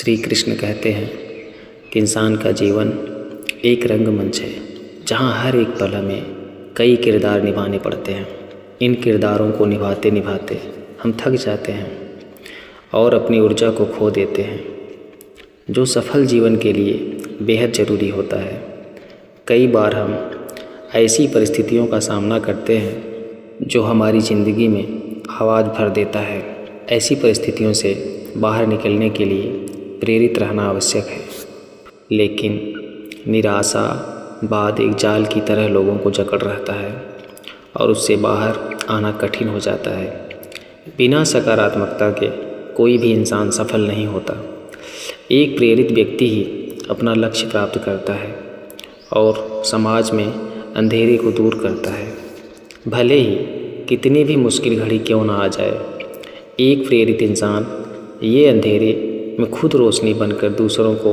श्री कृष्ण कहते हैं कि इंसान का जीवन एक रंगमंच है जहाँ हर एक पल हमें कई किरदार निभाने पड़ते हैं। इन किरदारों को निभाते निभाते हम थक जाते हैं और अपनी ऊर्जा को खो देते हैं, जो सफल जीवन के लिए बेहद ज़रूरी होता है। कई बार हम ऐसी परिस्थितियों का सामना करते हैं जो हमारी ज़िंदगी में आवाज़ भर देता है। ऐसी परिस्थितियों से बाहर निकलने के लिए प्रेरित रहना आवश्यक है, लेकिन निराशा बाद एक जाल की तरह लोगों को जकड़ रहता है और उससे बाहर आना कठिन हो जाता है। बिना सकारात्मकता के कोई भी इंसान सफल नहीं होता। एक प्रेरित व्यक्ति ही अपना लक्ष्य प्राप्त करता है और समाज में अंधेरे को दूर करता है। भले ही कितनी भी मुश्किल घड़ी क्यों ना आ जाए, एक प्रेरित इंसान ये अंधेरे में खुद रोशनी बनकर दूसरों को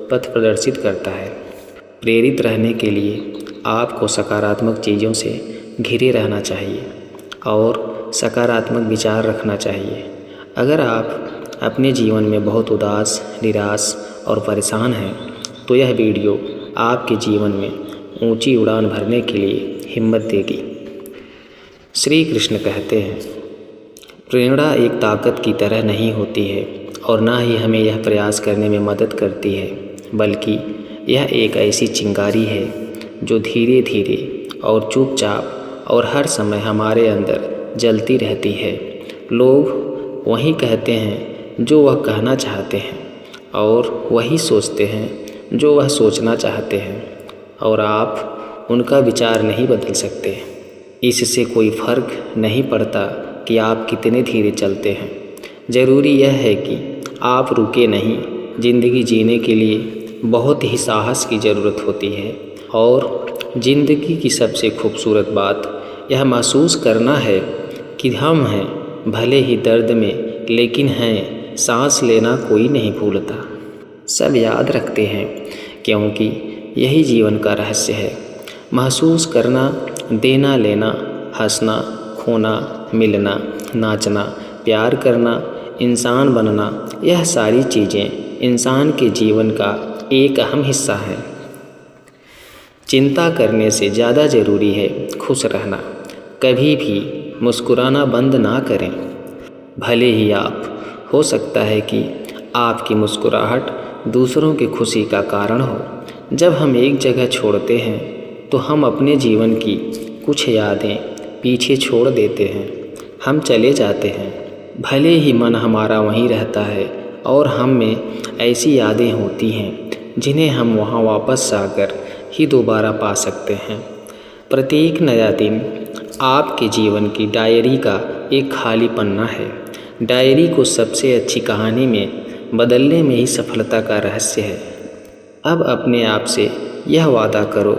पथ प्रदर्शित करता है। प्रेरित रहने के लिए आपको सकारात्मक चीज़ों से घिरे रहना चाहिए और सकारात्मक विचार रखना चाहिए। अगर आप अपने जीवन में बहुत उदास, निराश और परेशान हैं, तो यह वीडियो आपके जीवन में ऊंची उड़ान भरने के लिए हिम्मत देगी। श्री कृष्ण कहते हैं, प्रेरणा एक ताकत की तरह नहीं होती है और ना ही हमें यह प्रयास करने में मदद करती है, बल्कि यह एक ऐसी चिंगारी है जो धीरे धीरे और चुपचाप और हर समय हमारे अंदर जलती रहती है। लोग वही कहते हैं जो वह कहना चाहते हैं और वही सोचते हैं जो वह सोचना चाहते हैं, और आप उनका विचार नहीं बदल सकते। इससे कोई फ़र्क नहीं पड़ता कि आप कितने धीरे चलते हैं। ज़रूरी यह है कि आप रुके नहीं। ज़िंदगी जीने के लिए बहुत ही साहस की ज़रूरत होती है और ज़िंदगी की सबसे खूबसूरत बात यह महसूस करना है कि हम हैं, भले ही दर्द में, लेकिन हैं। सांस लेना कोई नहीं भूलता, सब याद रखते हैं, क्योंकि यही जीवन का रहस्य है। महसूस करना, देना लेना, हंसना, खोना, मिलना, नाचना, प्यार करना, इंसान बनना, यह सारी चीज़ें इंसान के जीवन का एक अहम हिस्सा है। चिंता करने से ज़्यादा ज़रूरी है खुश रहना। कभी भी मुस्कुराना बंद ना करें। भले ही आप हो सकता है कि आपकी मुस्कुराहट दूसरों की खुशी का कारण हो। जब हम एक जगह छोड़ते हैं तो हम अपने जीवन की कुछ यादें पीछे छोड़ देते हैं। हम चले जाते हैं, भले ही मन हमारा वहीं रहता है और हम में ऐसी यादें होती हैं जिन्हें हम वहाँ वापस आकर ही दोबारा पा सकते हैं। प्रत्येक नया दिन आपके जीवन की डायरी का एक खाली पन्ना है। डायरी को सबसे अच्छी कहानी में बदलने में ही सफलता का रहस्य है। अब अपने आप से यह वादा करो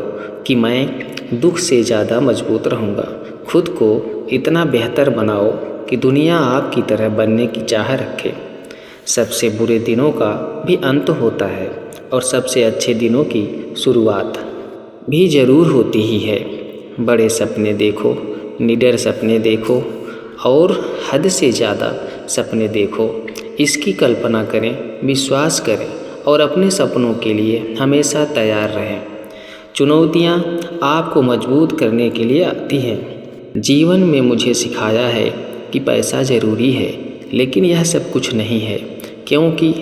कि मैं दुख से ज़्यादा मजबूत रहूँगा। खुद को इतना बेहतर बनाओ कि दुनिया आपकी तरह बनने की चाह रखे। सबसे बुरे दिनों का भी अंत होता है और सबसे अच्छे दिनों की शुरुआत भी ज़रूर होती ही है। बड़े सपने देखो, निडर सपने देखो और हद से ज़्यादा सपने देखो। इसकी कल्पना करें, विश्वास करें और अपने सपनों के लिए हमेशा तैयार रहें। चुनौतियाँ आपको मजबूत करने के लिए आती हैं। जीवन में मुझे सिखाया है कि पैसा ज़रूरी है, लेकिन यह सब कुछ नहीं है, क्योंकि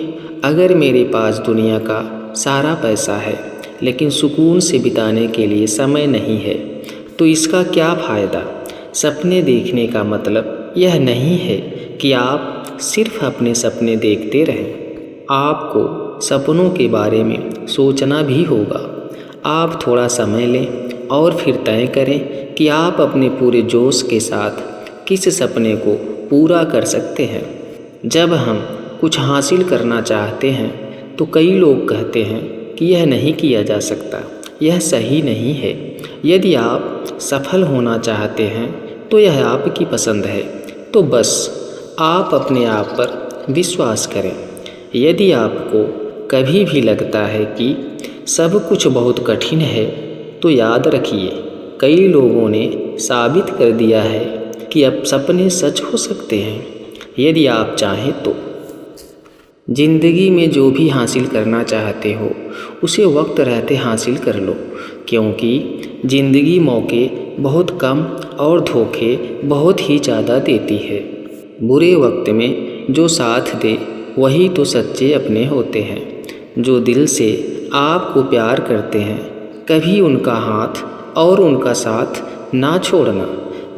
अगर मेरे पास दुनिया का सारा पैसा है लेकिन सुकून से बिताने के लिए समय नहीं है, तो इसका क्या फ़ायदा। सपने देखने का मतलब यह नहीं है कि आप सिर्फ अपने सपने देखते रहें। आपको सपनों के बारे में सोचना भी होगा। आप थोड़ा समय लें और फिर तय करें कि आप अपने पूरे जोश के साथ किस सपने को पूरा कर सकते हैं। जब हम कुछ हासिल करना चाहते हैं तो कई लोग कहते हैं कि यह नहीं किया जा सकता, यह सही नहीं है। यदि आप सफल होना चाहते हैं तो यह आपकी पसंद है, तो बस आप अपने आप पर विश्वास करें। यदि आपको कभी भी लगता है कि सब कुछ बहुत कठिन है, तो याद रखिए, कई लोगों ने साबित कर दिया है कि अब सपने सच हो सकते हैं, यदि आप चाहें तो। जिंदगी में जो भी हासिल करना चाहते हो उसे वक्त रहते हासिल कर लो, क्योंकि ज़िंदगी मौके बहुत कम और धोखे बहुत ही ज़्यादा देती है। बुरे वक्त में जो साथ दे वही तो सच्चे अपने होते हैं। जो दिल से आपको प्यार करते हैं कभी उनका हाथ और उनका साथ ना छोड़ना।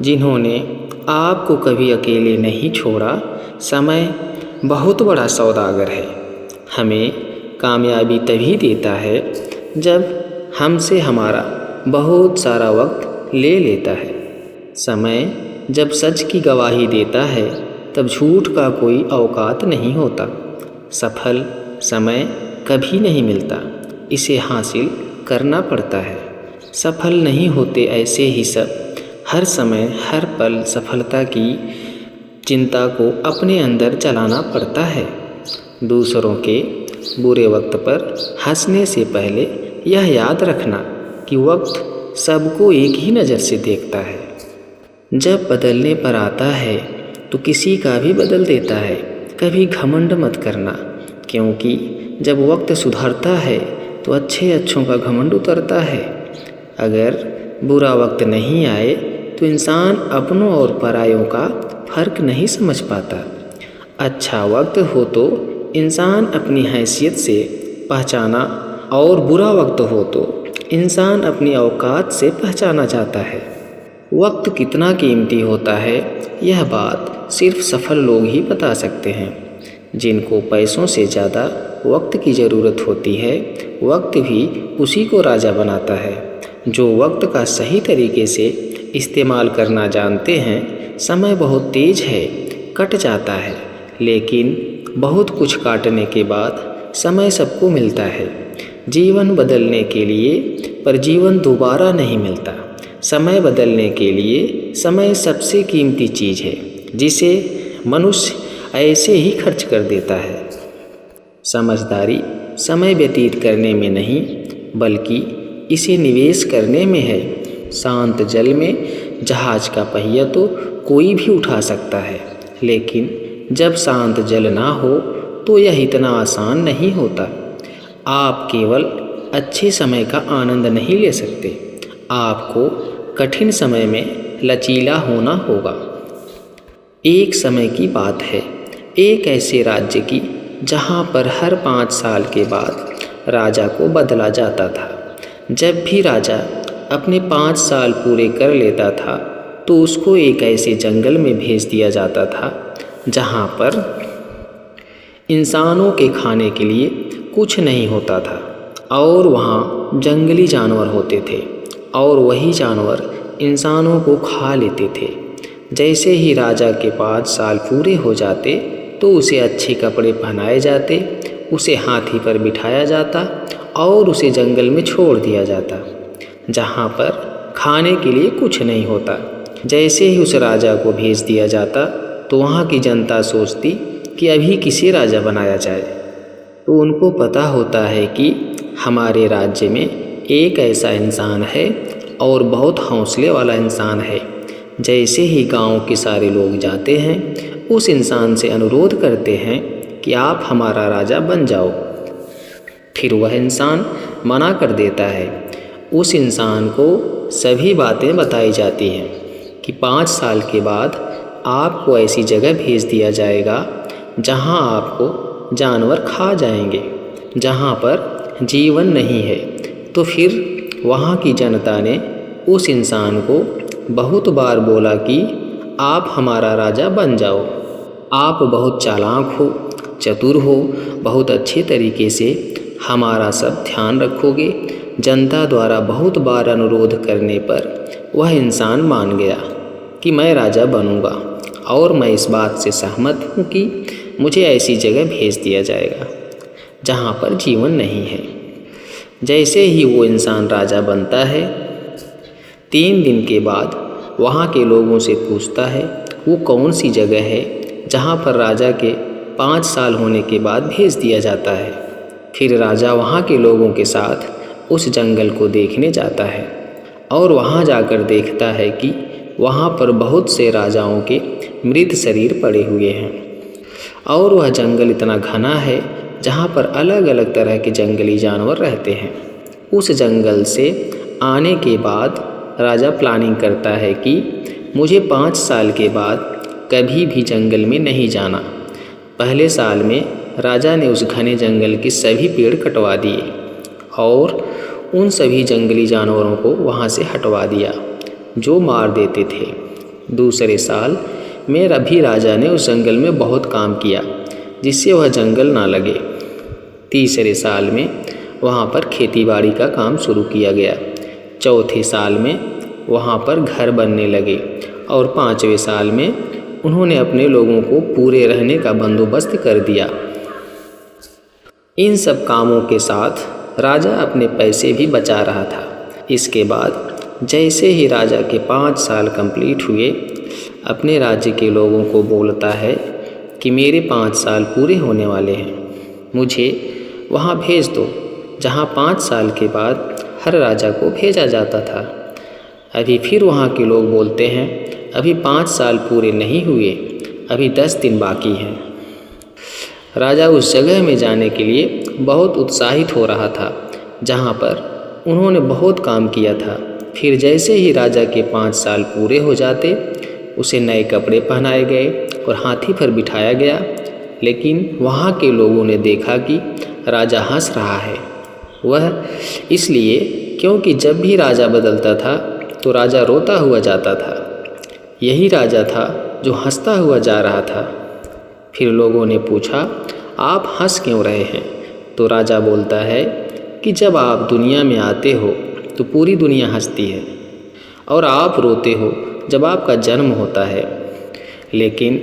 जिन्होंने आपको कभी अकेले नहीं छोड़ा, समय बहुत बड़ा सौदागर है। हमें कामयाबी तभी देता है जब हमसे हमारा बहुत सारा वक्त ले लेता है। समय जब सच की गवाही देता है तब झूठ का कोई औकात नहीं होता। सफल समय कभी नहीं मिलता, इसे हासिल करना पड़ता है। सफल नहीं होते ऐसे ही सब, हर समय हर पल सफलता की चिंता को अपने अंदर चलाना पड़ता है। दूसरों के बुरे वक्त पर हंसने से पहले यह याद रखना कि वक्त सबको एक ही नज़र से देखता है। जब बदलने पर आता है तो किसी का भी बदल देता है। कभी घमंड मत करना, क्योंकि जब वक्त सुधरता है तो अच्छों का घमंड उतरता है। अगर बुरा वक्त नहीं आए तो इंसान अपनों और परायों का फ़र्क नहीं समझ पाता। अच्छा वक्त हो तो इंसान अपनी हैसियत से पहचाना, और बुरा वक्त हो तो इंसान अपनी औकात से पहचाना जाता है। वक्त कितना कीमती होता है यह बात सिर्फ सफल लोग ही बता सकते हैं। जिनको पैसों से ज़्यादा वक्त की ज़रूरत होती है, वक्त भी उसी को राजा बनाता है। जो वक्त का सही तरीके से इस्तेमाल करना जानते हैं, समय बहुत तेज़ है, कट जाता है, लेकिन बहुत कुछ काटने के बाद समय सबको मिलता है। जीवन बदलने के लिए पर जीवन दोबारा नहीं मिलता। समय बदलने के लिए समय सबसे कीमती चीज़ है, जिसे मनुष्य ऐसे ही खर्च कर देता है। समझदारी समय व्यतीत करने में नहीं, बल्कि इसे निवेश करने में है। शांत जल में जहाज़ का पहिया तो कोई भी उठा सकता है, लेकिन जब शांत जल ना हो तो यह इतना आसान नहीं होता। आप केवल अच्छे समय का आनंद नहीं ले सकते, आपको कठिन समय में लचीला होना होगा। एक समय की बात है, एक ऐसे राज्य की जहाँ पर हर 5 साल के बाद राजा को बदला जाता था। जब भी राजा अपने 5 साल पूरे कर लेता था तो उसको एक ऐसे जंगल में भेज दिया जाता था जहाँ पर इंसानों के खाने के लिए कुछ नहीं होता था, और वहाँ जंगली जानवर होते थे और वही जानवर इंसानों को खा लेते थे। जैसे ही राजा के 5 साल पूरे हो जाते तो उसे अच्छे कपड़े पहनाए जाते, उसे हाथी पर बिठाया जाता और उसे जंगल में छोड़ दिया जाता जहाँ पर खाने के लिए कुछ नहीं होता। जैसे ही उस राजा को भेज दिया जाता तो वहाँ की जनता सोचती कि अभी किसे राजा बनाया जाए। तो उनको पता होता है कि हमारे राज्य में एक ऐसा इंसान है और बहुत हौसले वाला इंसान है। जैसे ही गांव के सारे लोग जाते हैं, उस इंसान से अनुरोध करते हैं कि आप हमारा राजा बन जाओ। फिर वह इंसान मना कर देता है। उस इंसान को सभी बातें बताई जाती हैं कि 5 साल के बाद आपको ऐसी जगह भेज दिया जाएगा जहां आपको जानवर खा जाएंगे, जहां पर जीवन नहीं है। तो फिर वहां की जनता ने उस इंसान को बहुत बार बोला कि आप हमारा राजा बन जाओ, आप बहुत चालाक हो, चतुर हो, बहुत अच्छे तरीके से हमारा सब ध्यान रखोगे। जनता द्वारा बहुत बार अनुरोध करने पर वह इंसान मान गया कि मैं राजा बनूंगा, और मैं इस बात से सहमत हूँ कि मुझे ऐसी जगह भेज दिया जाएगा जहाँ पर जीवन नहीं है। जैसे ही वो इंसान राजा बनता है, 3 दिन के बाद वहाँ के लोगों से पूछता है वो कौन सी जगह है जहाँ पर राजा के 5 साल होने के बाद भेज दिया जाता है। फिर राजा वहाँ के लोगों के साथ उस जंगल को देखने जाता है और वहाँ जाकर देखता है कि वहाँ पर बहुत से राजाओं के मृत शरीर पड़े हुए हैं और वह जंगल इतना घना है जहाँ पर अलग अलग तरह के जंगली जानवर रहते हैं। उस जंगल से आने के बाद राजा प्लानिंग करता है कि मुझे 5 साल के बाद कभी भी जंगल में नहीं जाना। पहले साल में राजा ने उस घने जंगल के सभी पेड़ कटवा दिए और उन सभी जंगली जानवरों को वहाँ से हटवा दिया जो मार देते थे। दूसरे साल में भी राजा ने उस जंगल में बहुत काम किया जिससे वह जंगल ना लगे। तीसरे साल में वहाँ पर खेतीबाड़ी का काम शुरू किया गया। चौथे साल में वहाँ पर घर बनने लगे और 5वें साल में उन्होंने अपने लोगों को पूरे रहने का बंदोबस्त कर दिया। इन सब कामों के साथ राजा अपने पैसे भी बचा रहा था। इसके बाद जैसे ही राजा के 5 साल कंप्लीट हुए, अपने राज्य के लोगों को बोलता है कि मेरे 5 साल पूरे होने वाले हैं, मुझे वहाँ भेज दो जहाँ 5 साल के बाद हर राजा को भेजा जाता था। अभी फिर वहाँ के लोग बोलते हैं अभी 5 साल पूरे नहीं हुए, अभी 10 दिन बाकी हैं। राजा उस जगह में जाने के लिए बहुत उत्साहित हो रहा था जहाँ पर उन्होंने बहुत काम किया था। फिर जैसे ही राजा के 5 साल पूरे हो जाते, उसे नए कपड़े पहनाए गए और हाथी पर बिठाया गया। लेकिन वहाँ के लोगों ने देखा कि राजा हंस रहा है। वह इसलिए क्योंकि जब भी राजा बदलता था तो राजा रोता हुआ जाता था। यही राजा था जो हंसता हुआ जा रहा था। फिर लोगों ने पूछा आप हंस क्यों रहे हैं? तो राजा बोलता है कि जब आप दुनिया में आते हो तो पूरी दुनिया हंसती है और आप रोते हो जब आपका जन्म होता है। लेकिन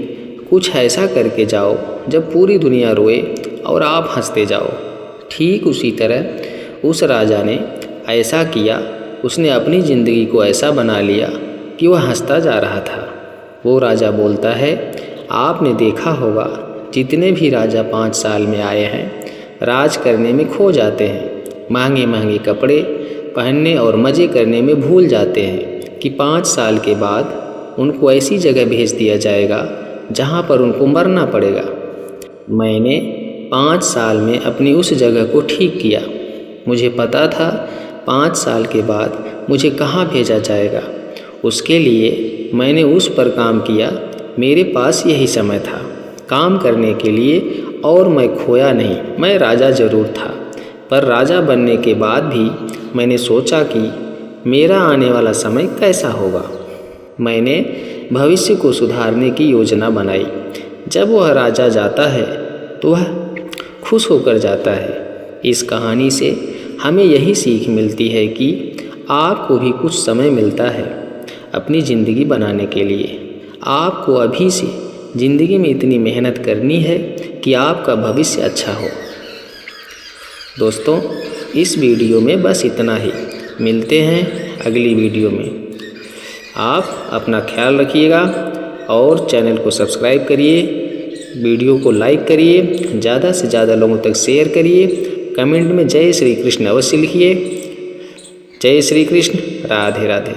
कुछ ऐसा करके जाओ जब पूरी दुनिया रोए और आप हंसते जाओ। ठीक उसी तरह उस राजा ने ऐसा किया। उसने अपनी ज़िंदगी को ऐसा बना लिया कि वह हंसता जा रहा था। वो राजा बोलता है आपने देखा होगा जितने भी राजा 5 साल में आए हैं राज करने में खो जाते हैं, महंगे महंगे कपड़े पहनने और मज़े करने में भूल जाते हैं कि 5 साल के बाद उनको ऐसी जगह भेज दिया जाएगा जहाँ पर उनको मरना पड़ेगा। मैंने 5 साल में अपनी उस जगह को ठीक किया। मुझे पता था 5 साल के बाद मुझे कहाँ भेजा जाएगा। उसके लिए मैंने उस पर काम किया। मेरे पास यही समय था काम करने के लिए और मैं खोया नहीं। मैं राजा ज़रूर था, पर राजा बनने के बाद भी मैंने सोचा कि मेरा आने वाला समय कैसा होगा। मैंने भविष्य को सुधारने की योजना बनाई। जब वह राजा जाता है तो वह खुश होकर जाता है। इस कहानी से हमें यही सीख मिलती है कि आपको भी कुछ समय मिलता है अपनी ज़िंदगी बनाने के लिए। आपको अभी से ज़िंदगी में इतनी मेहनत करनी है कि आपका भविष्य अच्छा हो। दोस्तों, इस वीडियो में बस इतना ही। मिलते हैं अगली वीडियो में। आप अपना ख्याल रखिएगा और चैनल को सब्सक्राइब करिए, वीडियो को लाइक करिए, ज़्यादा से ज़्यादा लोगों तक शेयर करिए। कमेंट में जय श्री कृष्ण अवश्य लिखिए। जय श्री कृष्ण। राधे राधे।